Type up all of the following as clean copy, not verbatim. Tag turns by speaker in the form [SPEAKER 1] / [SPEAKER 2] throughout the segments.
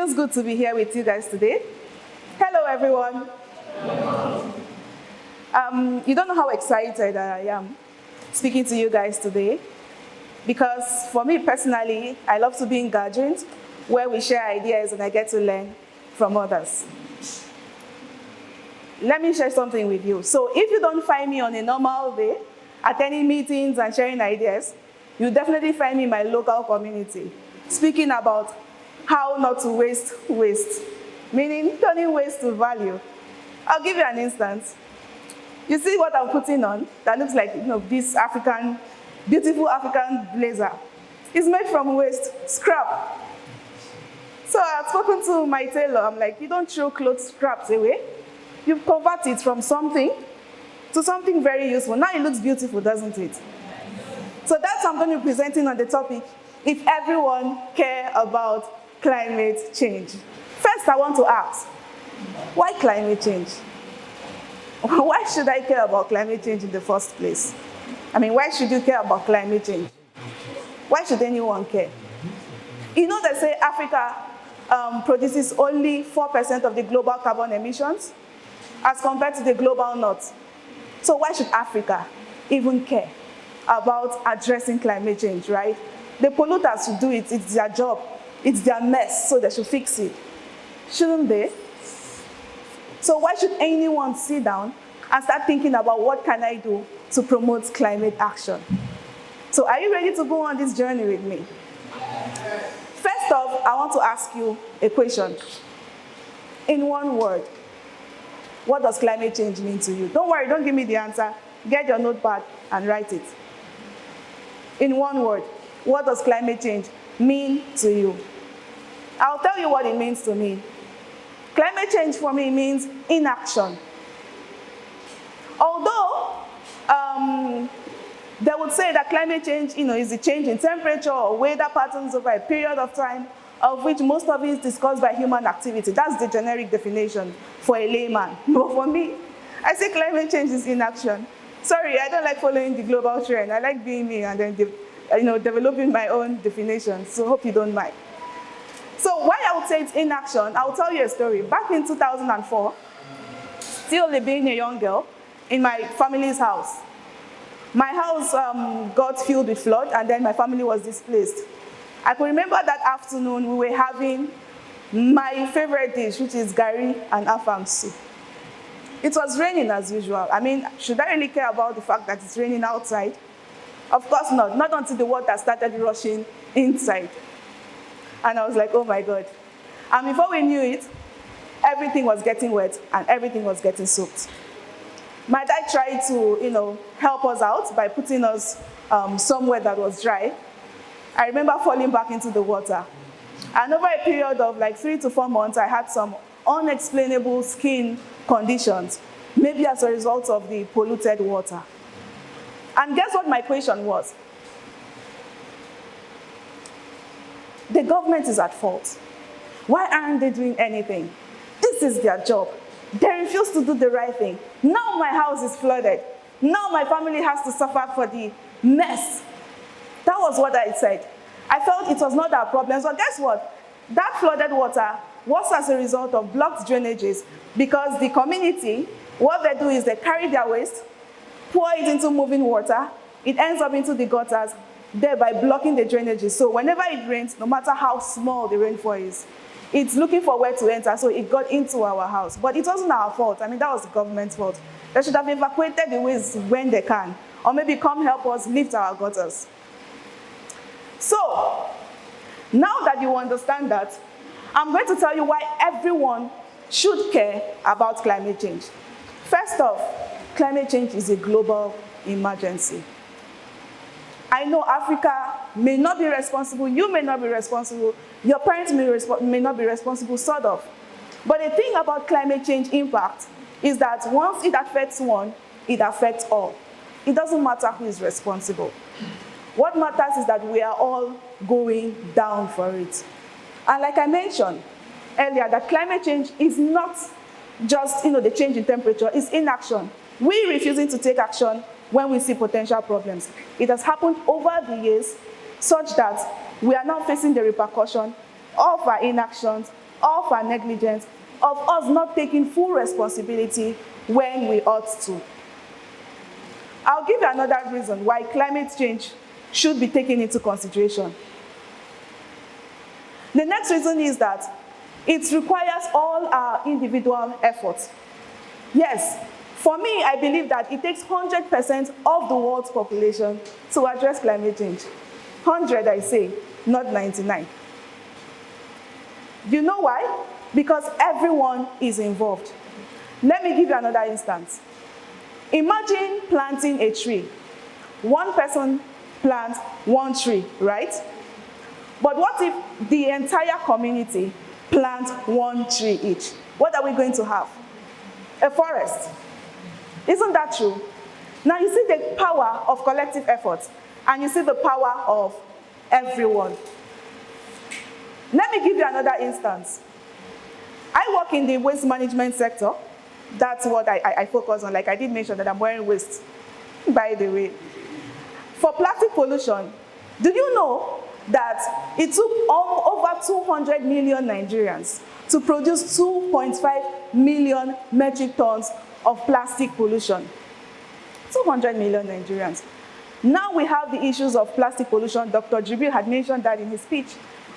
[SPEAKER 1] feels good to be here with you guys today. Hello, everyone. You don't know how excited I am speaking to you guys today, because for me personally, I love to be in gatherings where we share ideas and I get to learn from others. Let me share something with you. So if you don't find me on a normal day, attending meetings and sharing ideas, you definitely find me in my local community, speaking about how not to waste, meaning turning waste to value. I'll give you an instance. You see what I'm putting on that looks like, this beautiful African blazer. It's made from waste, scrap. So I've spoken to my tailor. I'm like, you don't throw clothes scraps away. You convert it from something to something very useful. Now it looks beautiful, doesn't it? So that's what I'm going to be presenting on the topic, if everyone care about climate change. First, I want to ask, why climate change? Why should I care about climate change in the first place? I mean, why should you care about climate change? Why should anyone care? You know, they say Africa produces only 4% of the global carbon emissions as compared to the global north. So why should Africa even care about addressing climate change, right? The polluters should do it. It's their job. It's their mess, so they should fix it. Shouldn't they? So why should anyone sit down and start thinking about what can I do to promote climate action? So are you ready to go on this journey with me? First off, I want to ask you a question. In one word, what does climate change mean to you? Don't worry, don't give me the answer. Get your notepad and write it. In one word, what does climate change mean to you? I'll tell you what it means to me. Climate change for me means inaction. Although they would say that climate change, is a change in temperature or weather patterns over a period of time, of which most of it is caused by human activity. That's the generic definition for a layman. But for me, I say climate change is inaction. Sorry, I don't like following the global trend. I like being me and then developing my own definition. So hope you don't mind. So why I would say it's inaction, I'll tell you a story. Back in 2004, still being a young girl, in my family's house. My house got filled with flood, and then my family was displaced. I could remember that afternoon we were having my favorite dish, which is gari and afang soup. It was raining as usual. I mean, should I really care about the fact that it's raining outside? Of course not. Not until the water started rushing inside. And I was like, oh my God. And before we knew it, everything was getting wet and everything was getting soaked. My dad tried to, help us out by putting us somewhere that was dry. I remember falling back into the water. And over a period of like 3 to 4 months, I had some unexplainable skin conditions, maybe as a result of the polluted water. And guess what my question was? The government is at fault. Why aren't they doing anything? This is their job. They refuse to do the right thing. Now my house is flooded. Now my family has to suffer for the mess. That was what I said. I felt it was not our problem. So guess what? That flooded water was as a result of blocked drainages, because the community, what they do is they carry their waste, pour it into moving water, it ends up into the gutters, thereby blocking the drainages. So whenever it rains, no matter how small the rainfall is, it's looking for where to enter, so it got into our house. But it wasn't our fault. I mean, that was the government's fault. They should have evacuated the waste when they can, or maybe come help us lift our gutters. So, now that you understand that, I'm going to tell you why everyone should care about climate change. First off, climate change is a global emergency. I know Africa may not be responsible, you may not be responsible, your parents may not be responsible, sort of. But the thing about climate change impact is that once it affects one, it affects all. It doesn't matter who is responsible. What matters is that we are all going down for it. And like I mentioned earlier, that climate change is not just the change in temperature, it's inaction. We refusing to take action when we see potential problems. It has happened over the years such that we are now facing the repercussion of our inactions of our negligence, of us not taking full responsibility when we ought to. I'll give you another reason why climate change should be taken into consideration. The next reason is that it requires all our individual efforts. Yes, for me, I believe that it takes 100% of the world's population to address climate change. 100, I say, not 99. You know why? Because everyone is involved. Let me give you another instance. Imagine planting a tree. One person plants one tree, right? But what if the entire community plants one tree each? What are we going to have? A forest. Isn't that true? Now you see the power of collective efforts, and you see the power of everyone. Let me give you another instance. I work in the waste management sector. That's what I focus on. Like I did mention that I'm wearing waste, by the way. For plastic pollution, do you know that it took over 200 million Nigerians to produce 2.5 million metric tons of plastic pollution? 200 million Nigerians. Now we have the issues of plastic pollution. Dr. Jibril had mentioned that in his speech.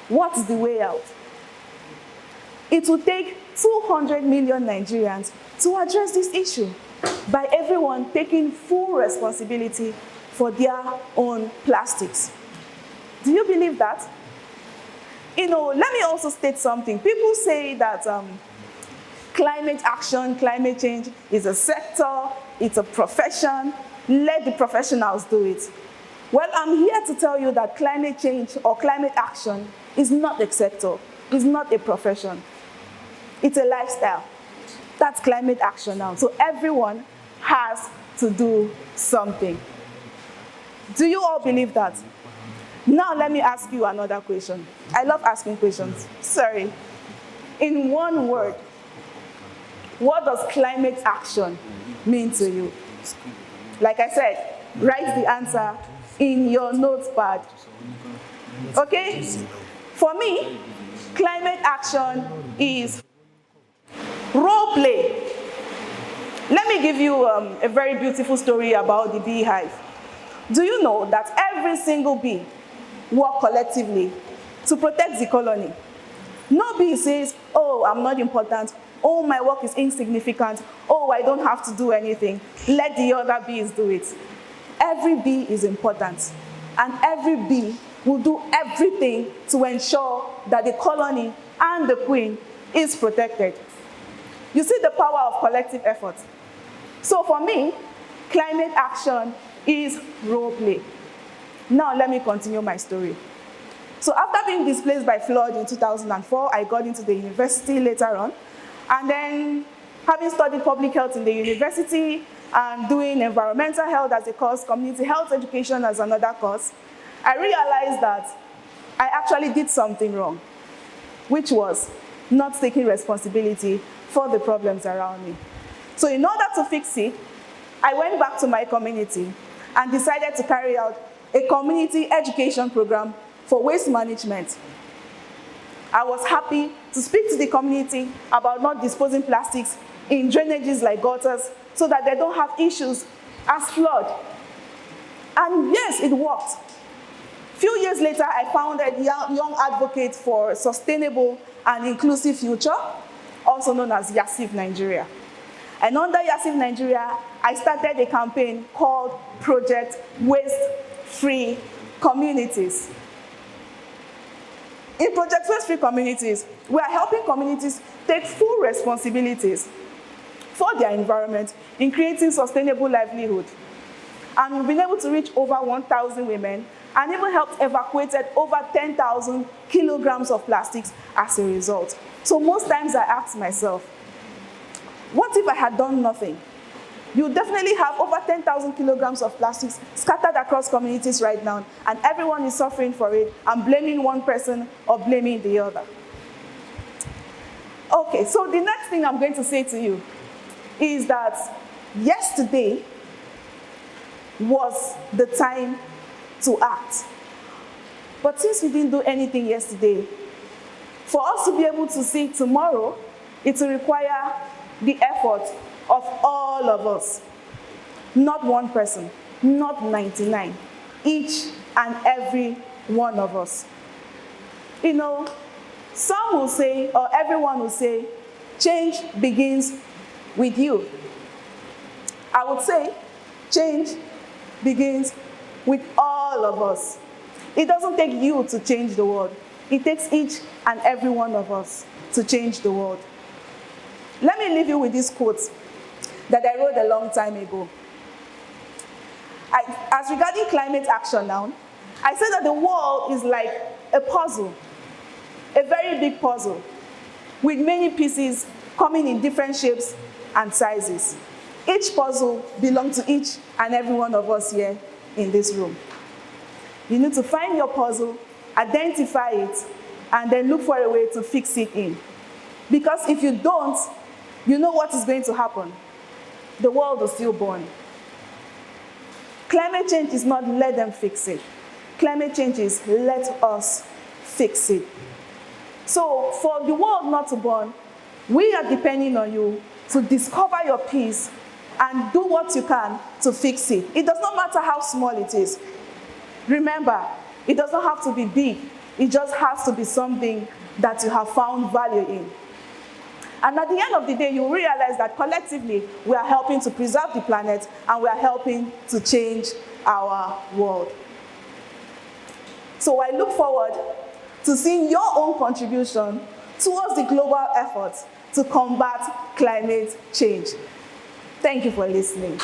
[SPEAKER 1] What's the way out? It will take 200 million Nigerians to address this issue by everyone taking full responsibility for their own plastics. Do you believe that? You know, let me also state something. People say that climate action, climate change is a sector, it's a profession. Let the professionals do it. Well, I'm here to tell you that climate change or climate action is not a sector, it's not a profession. It's a lifestyle. That's climate action now. So everyone has to do something. Do you all believe that? Now let me ask you another question. I love asking questions. Sorry. In one word, what does climate action mean to you? Like I said, write the answer in your notepad. Okay? For me, climate action is role play. Let me give you a very beautiful story about the beehive. Do you know that every single bee works collectively to protect the colony? No bee says, oh, I'm not important. Oh, my work is insignificant. Oh, I don't have to do anything. Let the other bees do it. Every bee is important. And every bee will do everything to ensure that the colony and the queen is protected. You see the power of collective effort. So for me, climate action is role play. Now let me continue my story. So after being displaced by flood in 2004, I got into the university later on. And then having studied public health in the university and doing environmental health as a course, community health education as another course, I realized that I actually did something wrong, which was not taking responsibility for the problems around me. So in order to fix it, I went back to my community and decided to carry out a community education program for waste management. I was happy to speak to the community about not disposing plastics in drainages like gutters so that they don't have issues as flood. And yes, it worked. A few years later, I founded Young Advocates for Sustainable and Inclusive Future, also known as YASIF Nigeria. And under YASIF Nigeria, I started a campaign called Project Waste Free Communities. In Project Waste Free Communities, we are helping communities take full responsibilities for their environment in creating sustainable livelihood. And we've been able to reach over 1,000 women and even helped evacuated over 10,000 kilograms of plastics as a result. So most times I ask myself, what if I had done nothing? You definitely have over 10,000 kilograms of plastics scattered across communities right now, and everyone is suffering for it and blaming one person or blaming the other. Okay, so the next thing I'm going to say to you is that yesterday was the time to act. But since we didn't do anything yesterday, For us to be able to see tomorrow, it will require the effort of all of us. Not one person, not 99. Each and every one of us. You know, some will say, or everyone will say, change begins with you. I would say, change begins with all of us. It doesn't take you to change the world. It takes each and every one of us to change the world. Let me leave you with this quote that I wrote a long time ago. As regarding climate action now, I said that the world is like a puzzle, a very big puzzle, with many pieces coming in different shapes and sizes. Each puzzle belongs to each and every one of us here in this room. You need to find your puzzle, identify it, and then look for a way to fix it in. Because if you don't, you know what is going to happen. The world will still burn. Climate change is not let them fix it. Climate change is let us fix it. So for the world not to burn, we are depending on you to discover your piece and do what you can to fix it. It does not matter how small it is. Remember, it doesn't have to be big. It just has to be something that you have found value in. And at the end of the day, you realize that collectively, we are helping to preserve the planet and we are helping to change our world. So I look forward to seeing your own contribution towards the global effort to combat climate change. Thank you for listening.